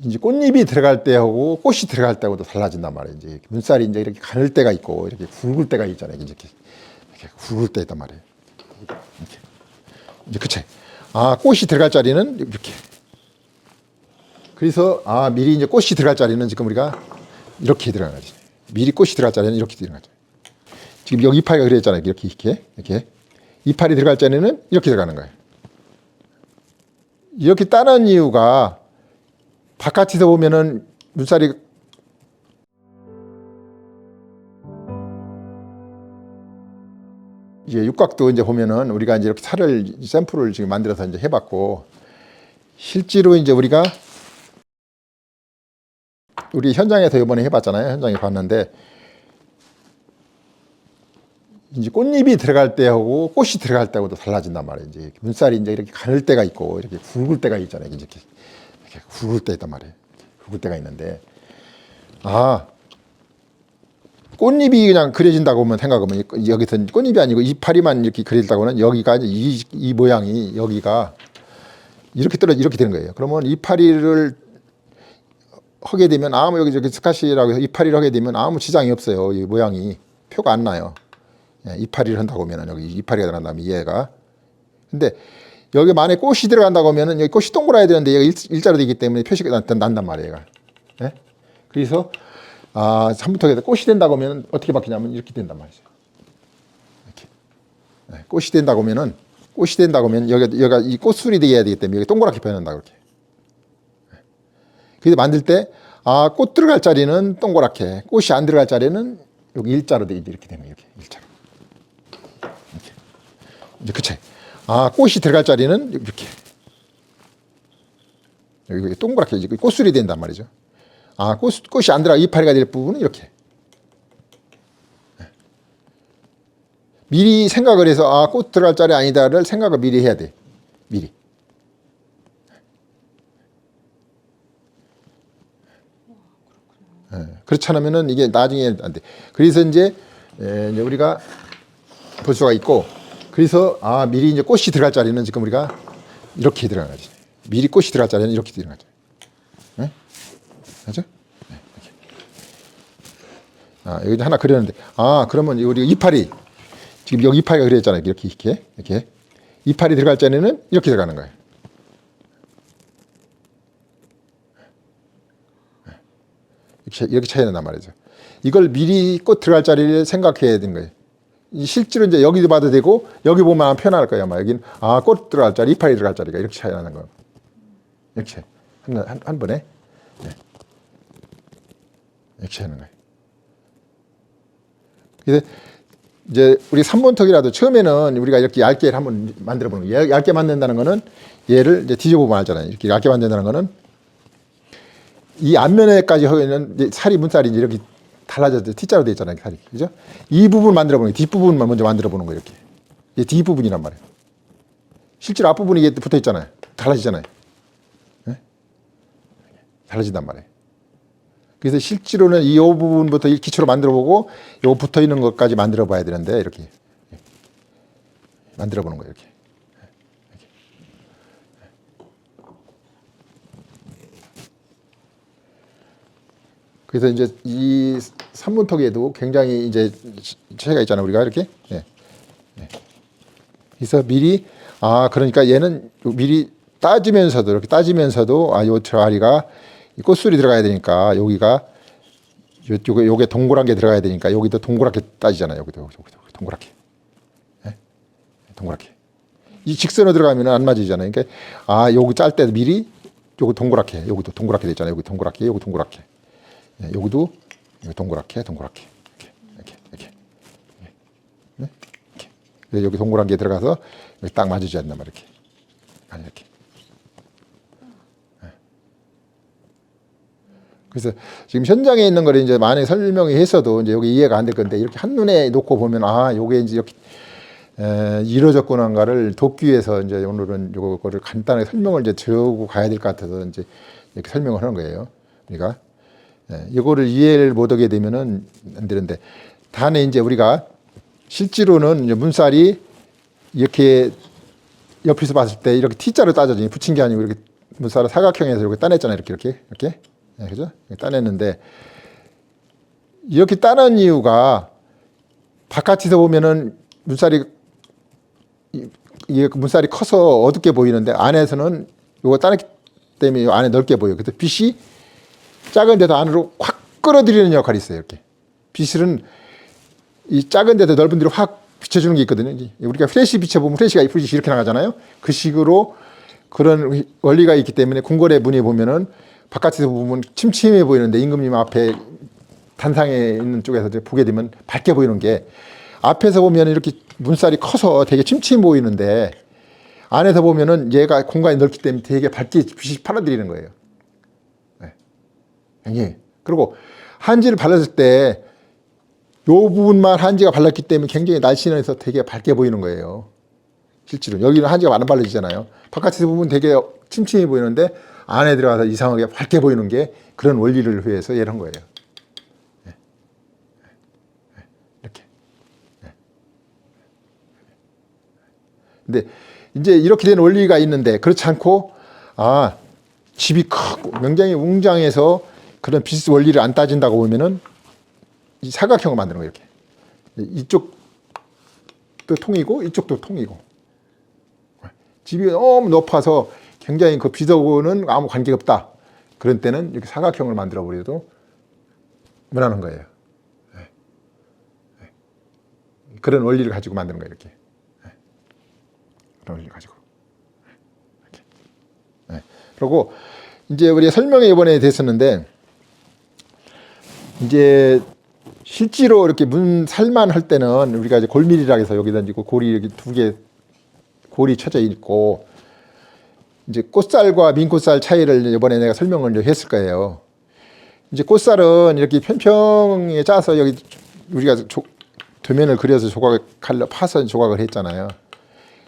이제 꽃잎이 들어갈 때하고 꽃이 들어갈 때하고도 달라진단 말이에요. 이제 문살이 이제 이렇게 가늘 때가 있고 이렇게 굵을 때가 있잖아요. 이렇게 굵을 때 있단 말이에요. 이렇게. 이제 그치? 아, 꽃이 들어갈 자리는 이렇게. 그래서 미리 이제 꽃이 들어갈 자리는 지금 우리가 이렇게 들어가는 거지. 미리 꽃이 들어갈 자리는 이렇게 들어가는 거죠. 지금 여기 이파리가 그랬잖아요. 이렇게. 이파리 들어갈 자리는 이렇게 들어가는 거예요. 이렇게 따는 이유가 바깥에서 보면은 문살이 이제 육각도 이제 보면은 우리가 이제 이렇게 살을 샘플을 지금 만들어서 이제 해봤고 실제로 이제 우리가 우리 현장에서 이번에 해봤잖아요. 현장에 봤는데 이제 꽃잎이 들어갈 때하고 꽃이 들어갈 때하고도 달라진단 말이에요. 이제 문살이 이제 이렇게 가늘 때가 있고 이렇게 굵을 때가 있잖아요. 이렇게 굵을 때 있단 말이에요. 굵을 때가 있는데 꽃잎이 그냥 그려진다고 하면 생각하면 여기서 꽃잎이 아니고 이파리만 이렇게 그려진다고 하면 여기가 이 모양이 여기가 이렇게 이렇게 되는 거예요. 그러면 이파리를 하게 되면 여기 저기 스카시라고 해서 이파리를 하게 되면 아무 지장이 없어요. 이 모양이 표가 안 나요. 이파리를 한다고 하면은 여기 이파리가 들어간다면 얘가. 근데 여기 만에 꽃이 들어간다고 하면은 여기 꽃이 동그라야 되는데 얘가 일자로 되기 때문에 표시가 난단 말이에요. 얘가. 네? 그래서 삼분턱에서 꽃이 된다고 하면 어떻게 바뀌냐면 이렇게 된단 말이죠. 이렇게. 네, 꽃이 된다고 하면 여기가 이 꽃술이 되어야 되기 때문에 여기 동그랗게 변한다 그렇게. 네. 그래서 만들 때 꽃 들어갈 자리는 동그랗게, 꽃이 안 들어갈 자리는 여기 일자로 돼 이렇게 되면 이렇게 일자로. 이렇게. 이제 그치? 꽃이 들어갈 자리는 이렇게. 여기 동그랗게 이제 꽃술이 된단 말이죠. 꽃이 안 들어가 이파리가 될 부분은 이렇게. 미리 생각을 해서 꽃 들어갈 자리 아니다를 생각을 미리 해야 돼. 미리. 그렇지 않으면은 이게 나중에 안 돼. 그래서 이제 우리가 볼 수가 있고, 그래서 미리 이제 꽃이 들어갈 자리는 지금 우리가 이렇게 들어가지. 미리 꽃이 들어갈 자리는 이렇게 들어가죠. 네? 맞죠? 네, 여기 하나 그렸는데, 그러면 우리 이파리, 지금 여기 이파리가 그렸잖아요. 이렇게. 이파리 들어갈 자리는 이렇게 들어가는 거예요. 이렇게 차이 난단 말이죠. 이걸 미리 꽃 들어갈 자리를 생각해야 되는 거예요. 실제로 이제 여기도 봐도 되고, 여기 보면 표현할 거예요. 여기는, 꽃 들어갈 자리, 이파리 들어갈 자리가 이렇게 차이 나는 거예요. 이렇게. 한 번에. 네. 이렇게 하는 거예요. 그래서 이제 우리 3번턱이라도 처음에는 우리가 이렇게 얇게 한번 만들어 보는 거예요. 얇게 만든다는 거는 얘를 이제 뒤져보면 알잖아요. 이렇게 얇게 만든다는 거는 이 앞면에까지 하면 살이 문살이 이제 이렇게 달라져서 T자로 되어 있잖아요. 살이. 그죠? 이 부분 만들어 보는 거예요. 뒷부분만 먼저 만들어 보는 거예요. 이렇게. 이게 뒷부분이란 말이에요. 실제로 앞부분이 이게 붙어 있잖아요. 달라지잖아요. 네? 달라진단 말이에요. 그래서 실제로는 이 부분부터 기초로 만들어 보고 요 붙어 있는 것까지 만들어 봐야 되는데 이렇게 만들어 보는 거예요. 이렇게. 그래서 이제 이 3분턱에도 굉장히 이제 차이가 있잖아요. 우리가 이렇게. 그래서 미리 그러니까 얘는 미리 따지면서도 이렇게 따지면서도 요 자리가 꽃술이 들어가야 되니까 여기가 요게 동그란 게 들어가야 되니까 여기도 동그랗게 따지잖아요. 여기도 동그랗게. 네? 동그랗게. 이 직선으로 들어가면 안 맞으잖아요. 그러니까 여기 짤 때 미리 요거 동그랗게, 여기도 동그랗게 돼 있잖아요. 여기 동그랗게, 여기 동그랗게. 네, 여기도 동그랗게. 이렇게. 네? 이렇게. 여기 동그란 게 들어가서 여기 딱 맞으지 않나 말 이렇게. 이렇게. 그래서 지금 현장에 있는 거를 이제 많이 설명을 했어도 이제 여기 이해가 안 될 건데 이렇게 한눈에 놓고 보면 요게 이제 이렇게 이루어졌구나인가를 돕기 위해서 이제 오늘은 요거를 간단하게 설명을 이제 드리고 가야 될 것 같아서 이제 이렇게 설명을 하는 거예요. 그러니까 이거를 이해를 못하게 되면은 안 되는데 다음에 이제 우리가 실제로는 이제 문살이 이렇게 옆에서 봤을 때 이렇게 T자로 따져지 붙인 게 아니고 이렇게 문살을 사각형에서 이렇게 따냈잖아요. 이렇게. 네, 그죠? 따냈는데 이렇게 따는 이유가 바깥에서 보면은 이게 문살이 커서 어둡게 보이는데 안에서는 이거 따냈기 때문에 안에 넓게 보여요. 그래서 빛이 작은 데도 안으로 확 끌어들이는 역할이 있어요. 이렇게 빛은 이 작은 데도 넓은 데로 확 비춰주는 게 있거든요. 우리가 플래시 비춰보면 플래시가 이렇게 나가잖아요. 그 식으로 그런 원리가 있기 때문에 궁궐의 문에 보면은 바깥에서 보면 침침해 보이는데 임금님 앞에 단상에 있는 쪽에서 보게 되면 밝게 보이는 게 앞에서 보면 이렇게 문살이 커서 되게 침침해 보이는데 안에서 보면은 얘가 공간이 넓기 때문에 되게 밝게 빛이 빨아들이는 거예요. 네. 그리고 한지를 발랐을 때 요 부분만 한지가 발랐기 때문에 굉장히 날씬해서 되게 밝게 보이는 거예요. 실제로 여기는 한지가 안 발라지잖아요. 바깥에서 보면 되게 침침해 보이는데 안에 들어가서 이상하게 밝게 보이는 게 그런 원리를 위해서 이런 거예요. 이렇게. 근데 이제 이렇게 된 원리가 있는데 그렇지 않고 집이 크고 굉장히 웅장해서 그런 빛 원리를 안 따진다고 보면은 이 사각형을 만드는 거예요. 이렇게 이쪽도 통이고 이쪽도 통이고 집이 너무 높아서 굉장히 그 빛하고는 아무 관계가 없다. 그런 때는 이렇게 사각형을 만들어 버려도 무난한 거예요. 그런 원리를 가지고 만드는 거예요. 이렇게 그런 원리를 가지고 이렇게. 그리고 이제 우리가 설명에 이번에 됐었는데 이제 실제로 이렇게 문살만 할 때는 우리가 이제 골밀이라 해서 여기 던지고 골이 여기 두 개 골이 쳐져 있고 이제 꽃살과 민꽃살 차이를 이번에 내가 설명을 이제 했을 거예요. 이제 꽃살은 이렇게 평평하게 짜서 여기 우리가 도면을 그려서 칼로 파서 조각을 했잖아요.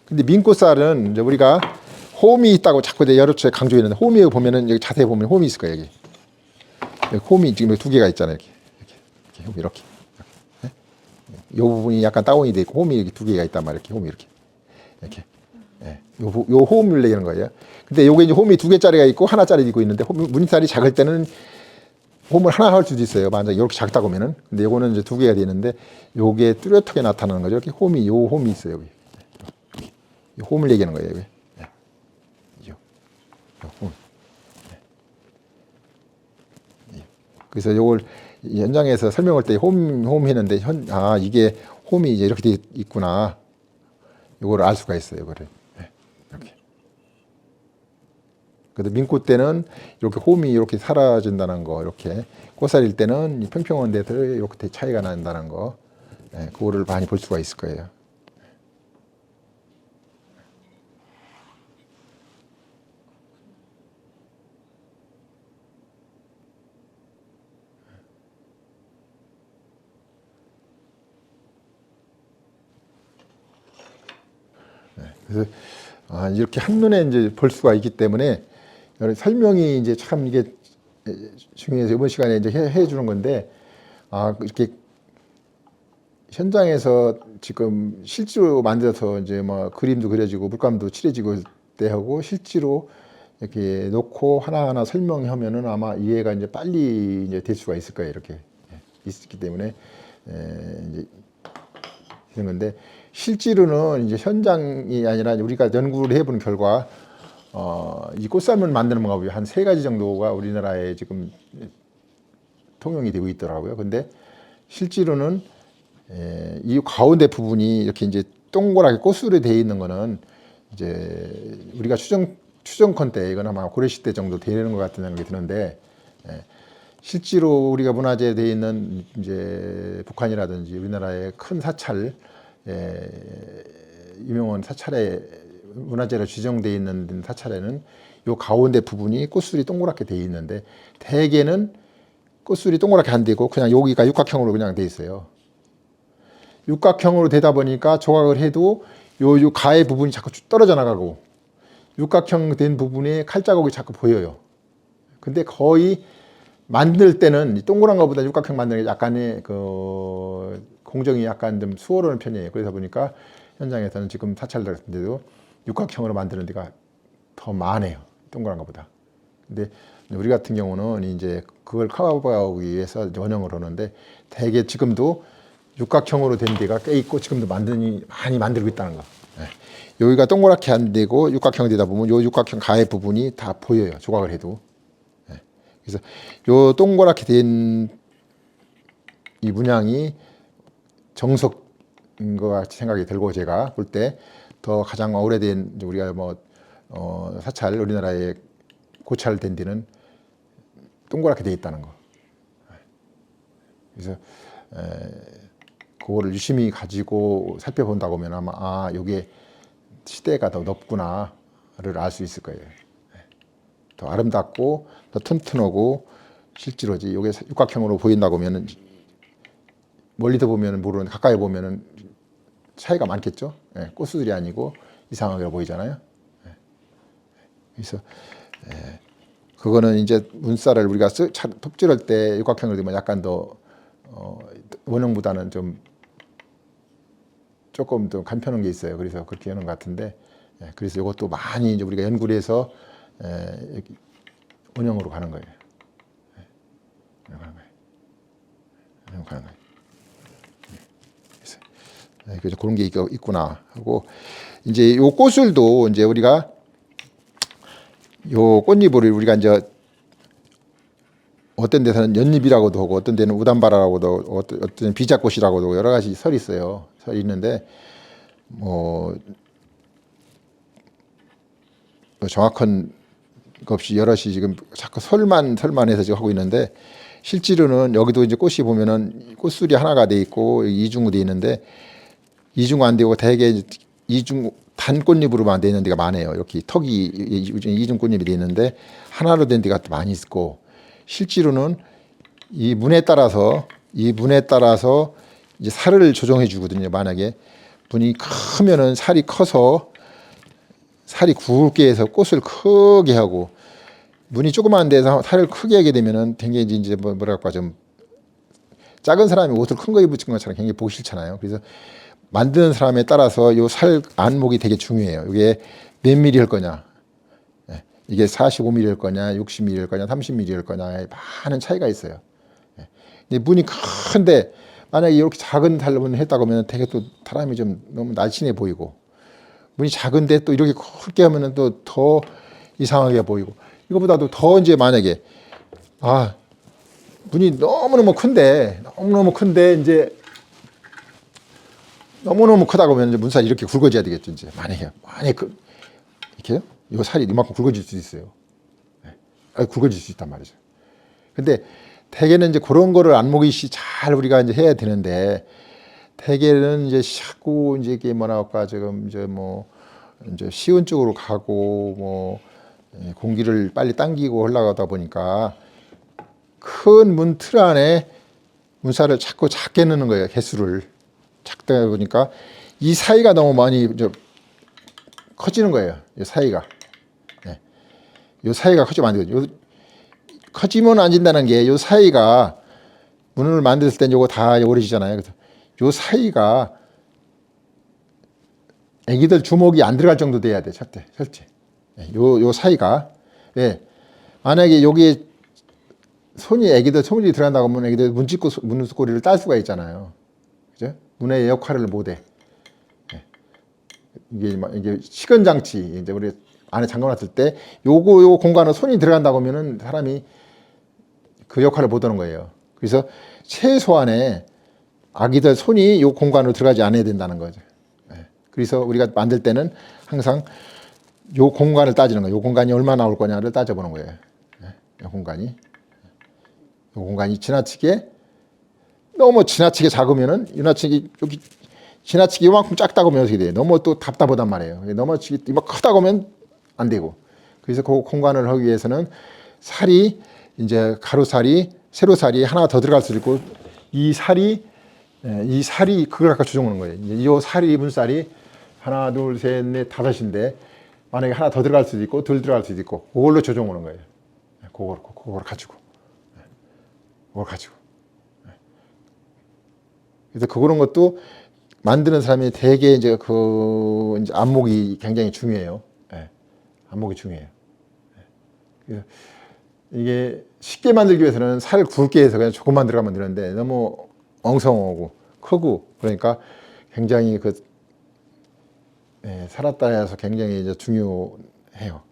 근데 민꽃살은 이제 우리가 홈이 있다고 자꾸 여러 차례 강조했는데 홈이 보면은 여기 자세히 보면 홈이 있을 거예요. 여기 홈이 지금 두 개가 있잖아요. 이렇게. 이 부분이 약간 다운이 돼 있고 홈이 이렇게 두 개가 있단 말이에요. 홈이 이렇게. 요 홈을 내는 거예요. 근데 요게 이제 홈이 두 개짜리가 있고 하나짜리 있고 있는데 문살이 작을 때는 홈을 하나 할 수도 있어요. 만약 이렇게 작다고 하면은. 근데 요거는 이제 두 개가 되는데 요게 뚜렷하게 나타나는 거죠. 이렇게 요 홈이 있어요. 여기. 이 홈을 얘기하는 거예요. 여기. 요 홈. 그래서 요걸 현장에서 설명할 때 홈 했는데 이게 홈이 이제 이렇게 돼 있구나. 요거를 알 수가 있어요. 이거를. 이렇게. 그래도 민꽃 때는 이렇게 홈이 이렇게 사라진다는 거, 이렇게 꽃살일 때는 평평한 데들 이렇게 차이가 난다는 거, 그거를 많이 볼 수가 있을 거예요. 그래서 이렇게 한눈에 이제 볼 수가 있기 때문에 설명이 이제 참 이게 중요해서 이번 시간에 이제 해 주는 건데 이렇게 현장에서 지금 실제로 만들어서 이제 뭐 그림도 그려지고 물감도 칠해지고 때하고 실제로 이렇게 놓고 하나하나 설명하면은 아마 이해가 이제 빨리 이제 될 수가 있을 거예요. 이렇게 있기 때문에 이제 이런 건데 실제로는 이제 현장이 아니라 우리가 연구를 해본 결과 이 꽃살을 만드는 방법이 한 3가지 정도가 우리나라에 지금 통용이 되고 있더라고요. 근데 실제로는 이 가운데 부분이 이렇게 이제 동그랗게 꽃으로 되어 있는 거는 이제 우리가 추정컨 때 이건 아마 고려시대 정도 되는 것 같은 생각이 드는데 실제로 우리가 문화재에 되어 있는 이제 북한이라든지 우리나라의 큰 사찰 유명한 사찰에 문화재로 지정되어 있는 사찰에는 요 가운데 부분이 꽃술이 동그랗게 되어 있는데 대개는 꽃술이 동그랗게 안 되고 그냥 여기가 육각형으로 그냥 되어 있어요. 육각형으로 되다 보니까 조각을 해도 요 가의 부분이 자꾸 떨어져 나가고 육각형 된 부분에 칼자국이 자꾸 보여요. 근데 거의 만들 때는 동그란 것보다 육각형 만드는 게 약간의 그 공정이 약간 좀 수월한 편이에요. 그러다 보니까 현장에서는 지금 사찰들 같은 데도 육각형으로 만드는 데가 더 많아요. 동그란 것보다. 근데 우리 같은 경우는 이제 그걸 커버하기 위해서 원형을 하는데 대개 지금도 육각형으로 된 데가 꽤 있고 지금도 많이 만들고 있다는 거. 예. 여기가 동그랗게 안 되고 육각형 되다 보면 요 육각형 가의 부분이 다 보여요. 조각을 해도. 예. 그래서 요 동그랗게 된 이 문양이 정석인 것 같이 생각이 들고 제가 볼 때 더 가장 오래된 우리가 뭐 사찰 우리나라에 고찰된 데는 동그랗게 돼 있다는 거. 그래서 그거를 유심히 가지고 살펴본다고 하면 아마 요게 시대가 더 높구나를 알 수 있을 거예요. 더 아름답고 더 튼튼하고 실제로지 요게 육각형으로 보인다고 하면은 멀리서 보면은 모르는데 가까이 보면은 차이가 많겠죠. 꽃수들이 아니고 이상하게 보이잖아요. 그래서 그거는 이제 문살을 우리가 톱질할 때 육각형을 되면 약간 더 원형보다는 좀 조금 더 간편한 게 있어요. 그래서 그렇게 하는 것 같은데, 그래서 이것도 많이 이제 우리가 연구를 해서 원형으로 가는 거예요. 원형으로 가는 거예요. 그래서 그런 게 있구나 하고 이제 요 꽃술도 이제 우리가 요 꽃잎을 우리가 이제 어떤 데서는 연잎이라고도 하고 어떤 데는 우담바라라고도 하고 어떤 데는 비자꽃이라고도 하고 여러 가지 설이 있어요. 설이 있는데 뭐 정확한 것 없이 여럿이 지금 자꾸 설만 해서 지금 하고 있는데 실제로는 여기도 이제 꽃이 보면은 꽃술이 하나가 돼 있고 이중으로 돼 있는데 이중 안 되고 대개 이중 단 꽃잎으로만 돼 있는 데가 많아요. 이렇게 턱이 이중 꽃잎이 돼 있는데 하나로 된 데가 많이 있고 실제로는 이 문에 따라서 이제 살을 조정해 주거든요. 만약에 문이 크면은 살이 커서 살이 굵게 해서 꽃을 크게 하고 문이 조그만 데서 살을 크게 하게 되면은 굉장히 이제 뭐랄까 좀 작은 사람이 옷을 큰 거 입은 것처럼 굉장히 보기 싫잖아요. 그래서 만드는 사람에 따라서 요 살 안목이 되게 중요해요. 이게 몇 미리 할 거냐, 이게 45mm 할 거냐, 60mm 할 거냐, 30mm 할 거냐 많은 차이가 있어요. 근데 문이 큰데 만약에 이렇게 작은 살문 했다고 하면 되게 또 사람이 좀 너무 날씬해 보이고 문이 작은데 또 이렇게 크게 하면은 또 더 이상하게 보이고 이거보다도 더 이제 만약에 문이 너무너무 큰데 이제 너무너무 크다고 하면 이제 문살이 이렇게 굵어져야 되겠죠. 이제 만약에 이렇게요? 요 살이 이만큼 굵어질 수 있어요. 굵어질 수 있단 말이죠. 근데 대개는 이제 그런 거를 안목이시 잘 우리가 이제 해야 되는데 대개는 이제 자꾸 이제 이게 뭐랄까 지금 이제 뭐 이제 쉬운 쪽으로 가고 뭐 공기를 빨리 당기고 올라가다 보니까 큰 문 틀 안에 문살을 자꾸 작게 넣는 거예요. 개수를 작다 보니까 이 사이가 너무 많이 커지는 거예요. 이 사이가. 이 사이가 커지면 안 되거든요. 커지면 안 된다는 게 이 사이가 문을 만들었을 땐 요거 다 오래지잖아요. 그래서 요 사이가 애기들 주먹이 안 들어갈 정도 돼야 돼. 절대. 요 사이가. 만약에 여기 애기들 손이 들어간다고 하면 애기들 문고리를 딸 수가 있잖아요. 그죠? 문의 역할을 못해. 이게 시건 장치 이제 우리 안에 잠궈놨을 때 요 공간에 손이 들어간다고 하면은 사람이 그 역할을 못하는 거예요. 그래서 최소한의 아기들 손이 요 공간으로 들어가지 않아야 된다는 거죠. 그래서 우리가 만들 때는 항상 요 공간을 따지는 거예요. 요 공간이 얼마나 나올 거냐를 따져보는 거예요. 요 공간이 너무 지나치게 작으면은 여기 지나치게 이만큼 작다고 하면 어떻게 돼요? 너무 또 답답하단 말이에요. 너무 크다고 하면 안 되고. 그래서 그 공간을 하기 위해서는 살이 이제 가루살이, 세로살이 하나 더 들어갈 수도 있고 이 살이 그걸 갖다 조정하는 거예요. 이 살이 문살이 하나, 둘, 셋, 넷, 다섯인데 만약에 하나 더 들어갈 수도 있고 덜 들어갈 수도 있고 그걸로 조정하는 거예요. 그걸 가지고. 그래서 그런 것도 만드는 사람이 되게 이제 안목이 굉장히 중요해요. 안목이 중요해요. 그래서 이게 쉽게 만들기 위해서는 살을 굵게 해서 그냥 조금만 들어가면 되는데 너무 엉성하고 크고 그러니까 굉장히 그 살았다 해서 굉장히 이제 중요해요.